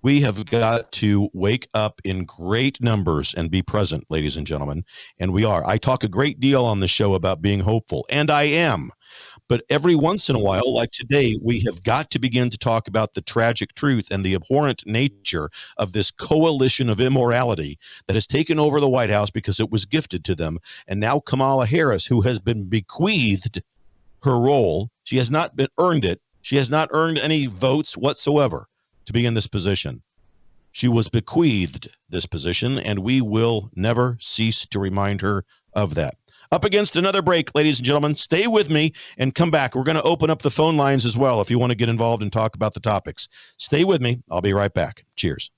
We have got to wake up in great numbers and be present, ladies and gentlemen, and we are. I talk a great deal on the show about being hopeful, and I am. But every once in a while, like today, we have got to begin to talk about the tragic truth and the abhorrent nature of this coalition of immorality that has taken over the White House because it was gifted to them. And now Kamala Harris, who has been bequeathed her role, she has not earned it. She has not earned any votes whatsoever to be in this position. She was bequeathed this position, and we will never cease to remind her of that. Up against another break, ladies and gentlemen. Stay with me and come back. We're going to open up the phone lines as well if you want to get involved and talk about the topics. Stay with me. I'll be right back. Cheers.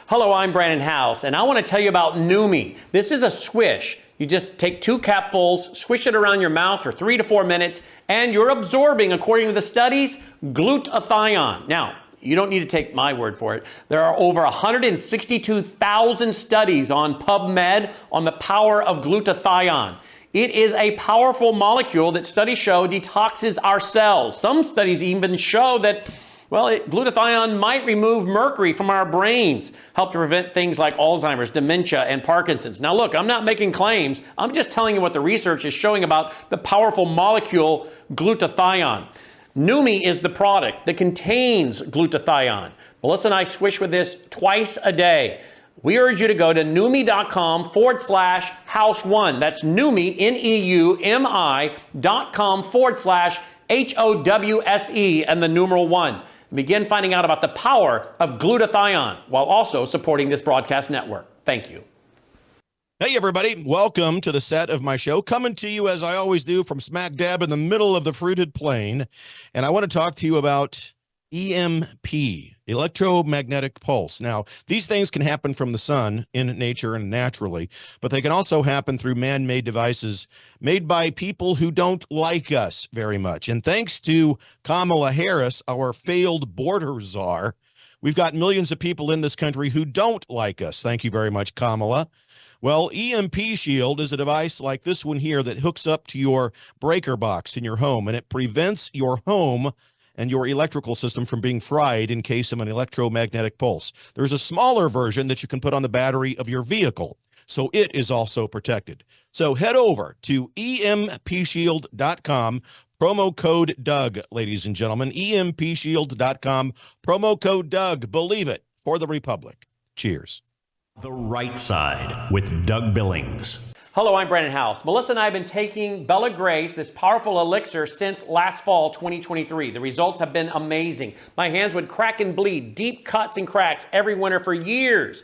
Hello, I'm Brandon House, and I want to tell you about Numi. This is a swish. You just take 2 capfuls, swish it around your mouth for 3 to 4 minutes, and you're absorbing, according to the studies, glutathione. Now, you don't need to take my word for it. There are over 162,000 studies on PubMed on the power of glutathione. It is a powerful molecule that studies show detoxes our cells. Some studies even show that glutathione might remove mercury from our brains, help to prevent things like Alzheimer's, dementia, and Parkinson's. Now, look, I'm not making claims. I'm just telling you what the research is showing about the powerful molecule glutathione. Numi is the product that contains glutathione. Melissa and I swish with this twice a day. We urge you to go to Numi.com/house1. That's Numi, Neumi.com/HOWSE and the numeral 1. Begin finding out about the power of glutathione while also supporting this broadcast network. Thank you. Hey, everybody. Welcome to the set of my show, coming to you, as I always do, from smack dab in the middle of the fruited plain. And I want to talk to you about EMP, electromagnetic pulse. Now, these things can happen from the sun in nature and naturally, but they can also happen through man-made devices made by people who don't like us very much. And thanks to Kamala Harris, our failed border czar, we've got millions of people in this country who don't like us. Thank you very much, Kamala. Well, EMP Shield is a device like this one here that hooks up to your breaker box in your home, and it prevents your home and your electrical system from being fried in case of an electromagnetic pulse. There's a smaller version that you can put on the battery of your vehicle, so it is also protected. So head over to empshield.com, promo code Doug, ladies and gentlemen, empshield.com, promo code Doug. Believe it, for the Republic. Cheers. The Right Side with Doug Billings. Hello, I'm Brandon House. Melissa and I have been taking Bella Grace, this powerful elixir, since last fall, 2023. The results have been amazing. My hands would crack and bleed, deep cuts and cracks every winter for years.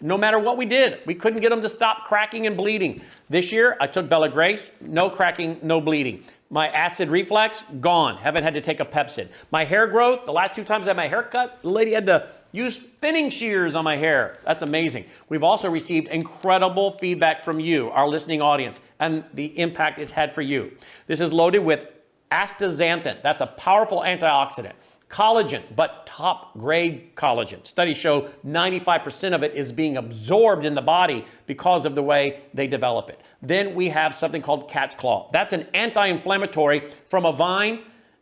No matter what we did, we couldn't get them to stop cracking and bleeding. This year, I took Bella Grace, no cracking, no bleeding. My acid reflux, gone. Haven't had to take a Pepsid. My hair growth, the last 2 times I had my hair cut, the lady had to use thinning shears on my hair. That's amazing. We've also received incredible feedback from you, our listening audience, and the impact it's had for you. This is loaded with astaxanthin. That's a powerful antioxidant. Collagen, but top grade collagen. Studies show 95% of it is being absorbed in the body because of the way they develop it. Then we have something called cat's claw. That's an anti-inflammatory from a vine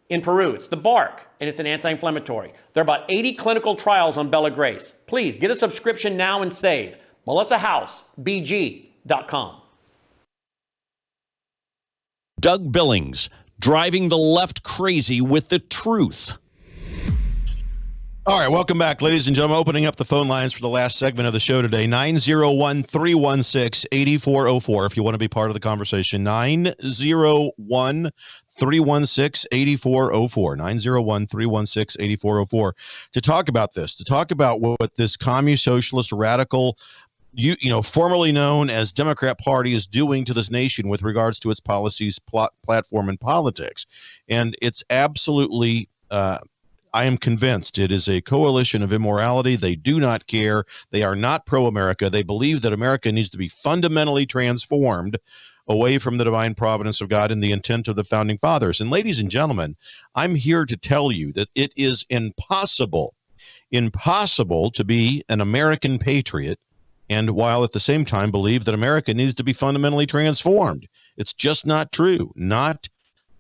in Peru. It's the bark, and it's an anti-inflammatory. There are about 80 clinical trials on Bella Grace. Please get a subscription now and save. MelissaHousebg.com. Doug Billings, driving the left crazy with the truth. All right, welcome back, ladies and gentlemen. Opening up the phone lines for the last segment of the show today, 901-316-8404. If you want to be part of the conversation, 901-316-8404, 901-316-8404, to talk about this, to talk about what this commune socialist radical, formerly known as Democrat Party, is doing to this nation with regards to its policies, platform, and politics. And it's absolutely I am convinced it is a coalition of immorality. They do not care. They are not pro-America. They believe that America needs to be fundamentally transformed away from the divine providence of God and the intent of the founding fathers. And ladies and gentlemen, I'm here to tell you that it is impossible to be an American patriot and while at the same time believe that America needs to be fundamentally transformed. It's just not true. Not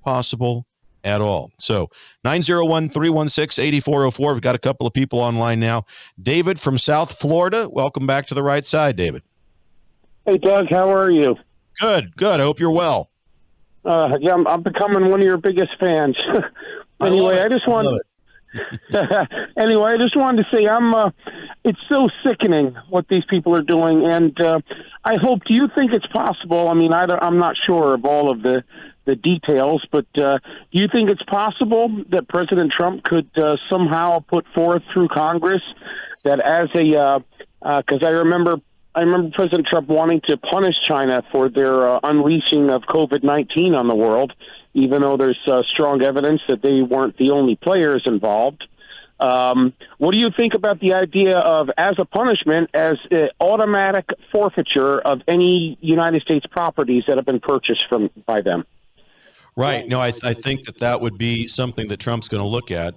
possible at all. So 901-316-8404. We've got a couple of people online now. David from South Florida. Welcome back to the right side, David. Hey, Doug. How are you? Good. I hope you're well. Yeah, I'm becoming one of your biggest fans. Anyway, I just wanted to say it's so sickening what these people are doing, and I hope. Do you think it's possible? I mean, I'm not sure of all of the details, but do you think it's possible that President Trump could somehow put forth through Congress that as a because I remember President Trump wanting to punish China for their unleashing of COVID-19 on the world, even though there's strong evidence that they weren't the only players involved. What do you think about the idea of, as a punishment, as automatic forfeiture of any United States properties that have been purchased by them? Right. No, I think that would be something that Trump's going to look at.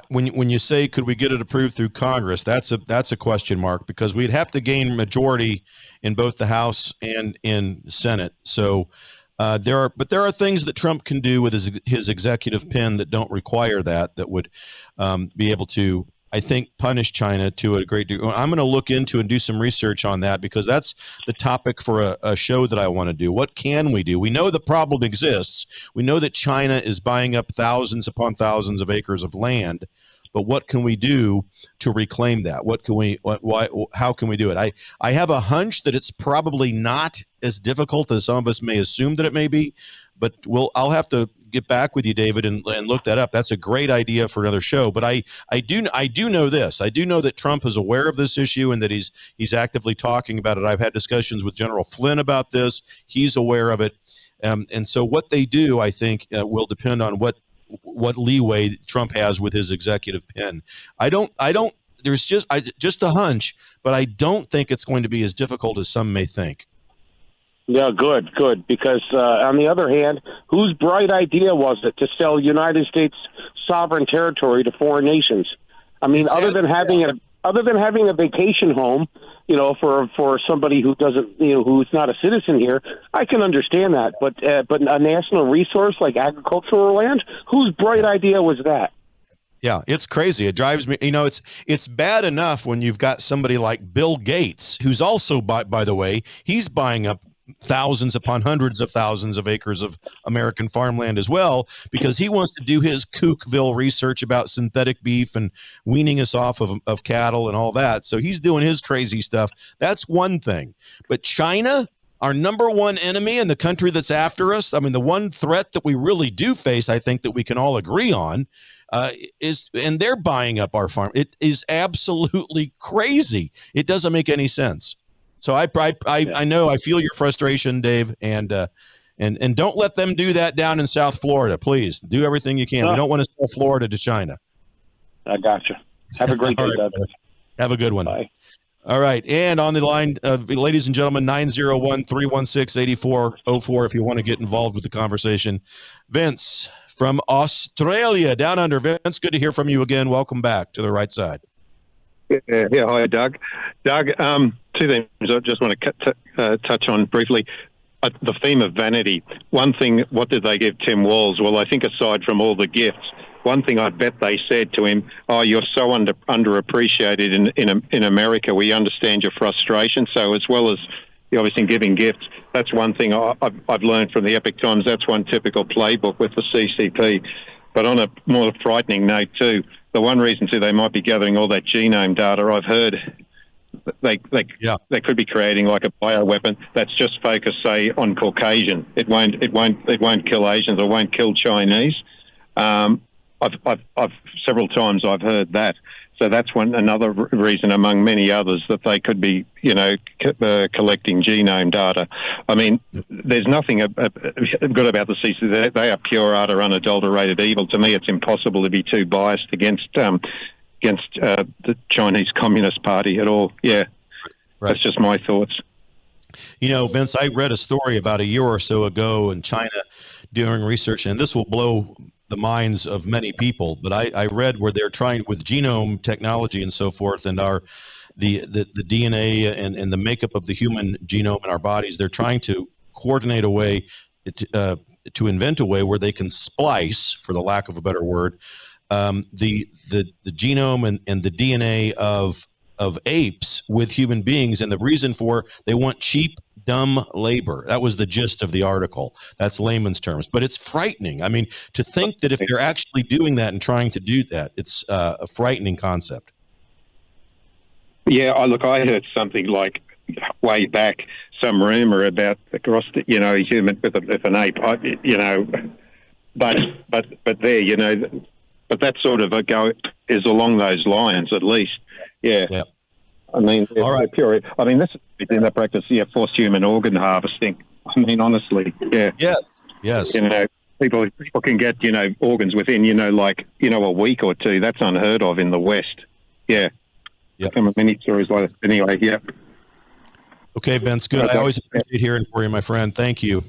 When you say, could we get it approved through Congress, that's a question mark, because we'd have to gain majority in both the House and in Senate. So there are things that Trump can do with his executive pen that don't require that would be able to, I think, punish China to a great degree. I'm going to look into and do some research on that, because that's the topic for a show that I want to do. What can we do? We know the problem exists. We know that China is buying up thousands upon thousands of acres of land, but what can we do to reclaim that? How can we do it? I have a hunch that it's probably not as difficult as some of us may assume that it may be, but I'll have to get back with you, David, and look that up. That's a great idea for another show. But I do know this. I do know that Trump is aware of this issue and that he's actively talking about it. I've had discussions with General Flynn about this. He's aware of it. And so what they do, I think, will depend on what leeway Trump has with his executive pen. There's just a hunch, but I don't think it's going to be as difficult as some may think. Yeah, good. Because on the other hand, whose bright idea was it to sell United States sovereign territory to foreign nations? I mean, other than having a vacation home, for somebody who doesn't, who's not a citizen here, I can understand that. But a national resource like agricultural land, whose bright idea was that? Yeah, it's crazy. It drives me. It's bad enough when you've got somebody like Bill Gates, who's also, by the way, he's buying up thousands upon hundreds of thousands of acres of American farmland as well, because he wants to do his Kookville research about synthetic beef and weaning us off of cattle and all that. So he's doing his crazy stuff. That's one thing. But China, our number one enemy and the country that's after us, I mean, the one threat that we really do face, I think that we can all agree on, and they're buying up our farm. It is absolutely crazy. It doesn't make any sense. So I know, I feel your frustration, Dave, and don't let them do that down in South Florida. Please do everything you can. We don't want to sell Florida to China. I gotcha. Have a great day, right, Doug. Have a good one. Bye. All right. And on the line, ladies and gentlemen, 901-316-8404 if you want to get involved with the conversation. Vince from Australia, down under. Vince, good to hear from you again. Welcome back to the right side. Yeah, hi, Doug. Doug, two things I just want to touch on briefly. The theme of vanity. One thing, what did they give Tim Walz? Well, I think aside from all the gifts, one thing I bet they said to him, "Oh, you're so underappreciated in America. We understand your frustration." So as well as obviously giving gifts, that's one thing I've learned from the Epic Times. That's one typical playbook with the CCP. But on a more frightening note too, the one reason too they might be gathering all that genome data, I've heard they could be creating like a bioweapon that's just focused, say, on Caucasian. It won't kill Asians or won't kill Chinese. I've several times I've heard that. So that's another reason among many others that they could be, collecting genome data. I mean, there's nothing good about the CCP. They are pure, utter, unadulterated evil. To me, it's impossible to be too biased against the Chinese Communist Party at all. Yeah, right. That's just my thoughts. Vince, I read a story about a year or so ago in China doing research, and this will blow the minds of many people, but I read where they're trying with genome technology and so forth, and the DNA and the makeup of the human genome in our bodies, they're trying to coordinate a way to invent a way where they can splice, for the lack of a better word, the genome and the DNA of apes with human beings. And the reason they want cheap, dumb labor. That was the gist of the article. That's layman's terms, but it's frightening. I mean, to think that if they're actually doing that and trying to do that, it's a frightening concept. Yeah, I heard something like way back, some rumor about a human with an ape, but that sort of is along those lines at least. Yeah. I mean, all right. Pure. I mean, this is in the practice. Yeah, forced human organ harvesting. I mean, honestly, yeah. Yeah. Yes. people can get, organs within, a week or two. That's unheard of in the West. Yeah. Yep. Some many stories like that. Anyway, yeah. Okay, Vince, good. I always appreciate hearing for you, my friend. Thank you.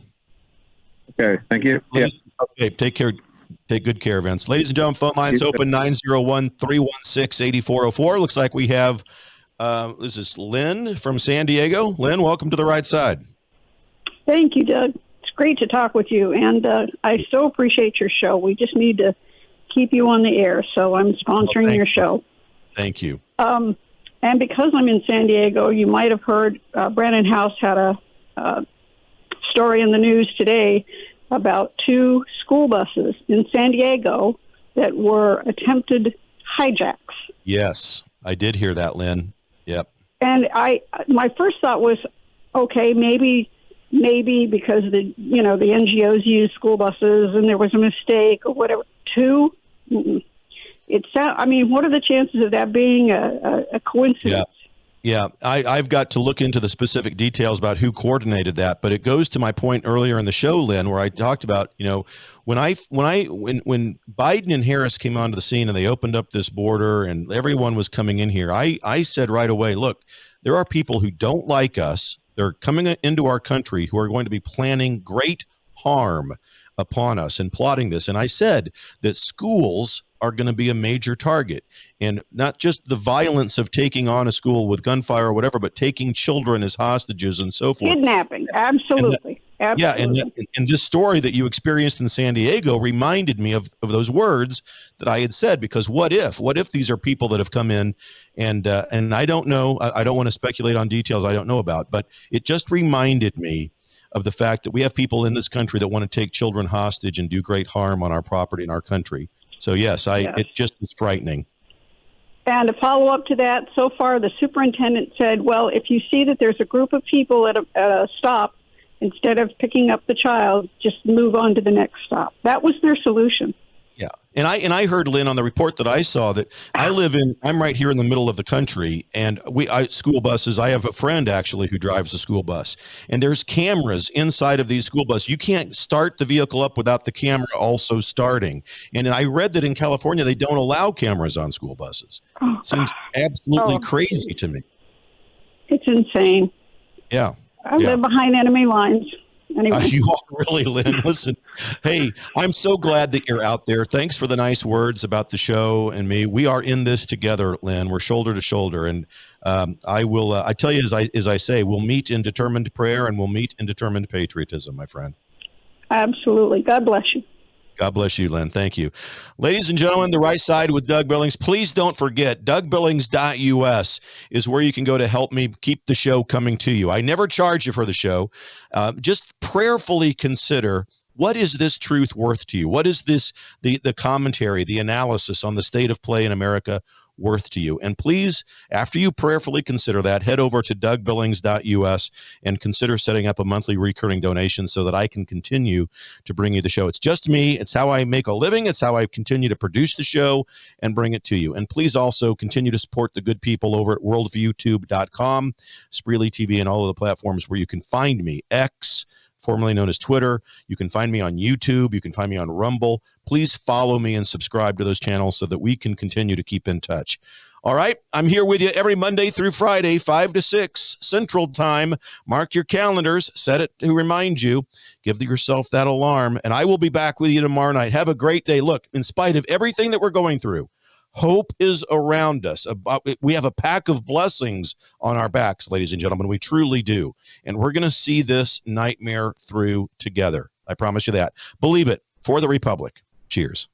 Okay, thank you. Yeah. Okay, take care. Take good care, Vince. Ladies and gentlemen, phone lines open 901-316-8404. Looks like we have, this is Lynn from San Diego. Lynn, welcome to the right side. Thank you, Doug. It's great to talk with you, and I so appreciate your show. We just need to keep you on the air, so I'm sponsoring your show. Thank you. And because I'm in San Diego, you might have heard Brandon House had a story in the news today about 2 school buses in San Diego that were attempted hijacks. Yes, I did hear that, Lynn. Yep. And my first thought was, okay, maybe because the NGOs use school buses and there was a mistake or whatever. 2. What are the chances of that being a coincidence? Yeah, I've got to look into the specific details about who coordinated that, but it goes to my point earlier in the show, Lynn, where I talked about, when Biden and Harris came onto the scene and they opened up this border and everyone was coming in here, I said right away, look, there are people who don't like us. They're coming into our country who are going to be planning great harm upon us and plotting this. And I said that schools are going to be a major target, and not just the violence of taking on a school with gunfire or whatever, but taking children as hostages and so forth. Kidnapping. Absolutely. Yeah. And this story that you experienced in San Diego reminded me of those words that I had said, because what if these are people that have come in and I don't know, I don't want to speculate on details I don't know about, but it just reminded me of the fact that we have people in this country that want to take children hostage and do great harm on our property in our country. So yes, it just is frightening. And to follow up to that, so far the superintendent said, well, if you see that there's a group of people at a stop, instead of picking up the child, just move on to the next stop. That was their solution. Yeah. And I heard, Lynn, on the report that I saw that I'm right here in the middle of the country, and school buses, I have a friend actually who drives a school bus, and there's cameras inside of these school buses. You can't start the vehicle up without the camera also starting. And I read that in California, they don't allow cameras on school buses. It seems absolutely crazy to me. It's insane. Yeah. I live behind enemy lines. Anyway. You are really, Lynn. Listen, hey, I'm so glad that you're out there. Thanks for the nice words about the show and me. We are in this together, Lynn. We're shoulder to shoulder. And I will, I tell you, as I say, we'll meet in determined prayer and we'll meet in determined patriotism, my friend. Absolutely. God bless you. God bless you, Lynn. Thank you. Ladies and gentlemen, The Right Side with Doug Billings. Please don't forget, DougBillings.us is where you can go to help me keep the show coming to you. I never charge you for the show. Just prayerfully consider, what is this truth worth to you? What is this, the commentary, the analysis on the state of play in America worth to you? And please, after you prayerfully consider that, head over to DougBillings.us and consider setting up a monthly recurring donation so that I can continue to bring you the show. It's just me. It's how I make a living. It's how I continue to produce the show and bring it to you. And please also continue to support the good people over at worldviewtube.com, Spreely TV, and all of the platforms where you can find me. X, formerly known as Twitter. You can find me on YouTube. You can find me on Rumble. Please follow me and subscribe to those channels so that we can continue to keep in touch. All right. I'm here with you every Monday through Friday, 5 to 6 Central Time. Mark your calendars. Set it to remind you. Give yourself that alarm. And I will be back with you tomorrow night. Have a great day. Look, in spite of everything that we're going through, hope is around us. We have a pack of blessings on our backs, ladies and gentlemen. We truly do. And we're going to see this nightmare through together. I promise you that. Believe it. For the Republic. Cheers.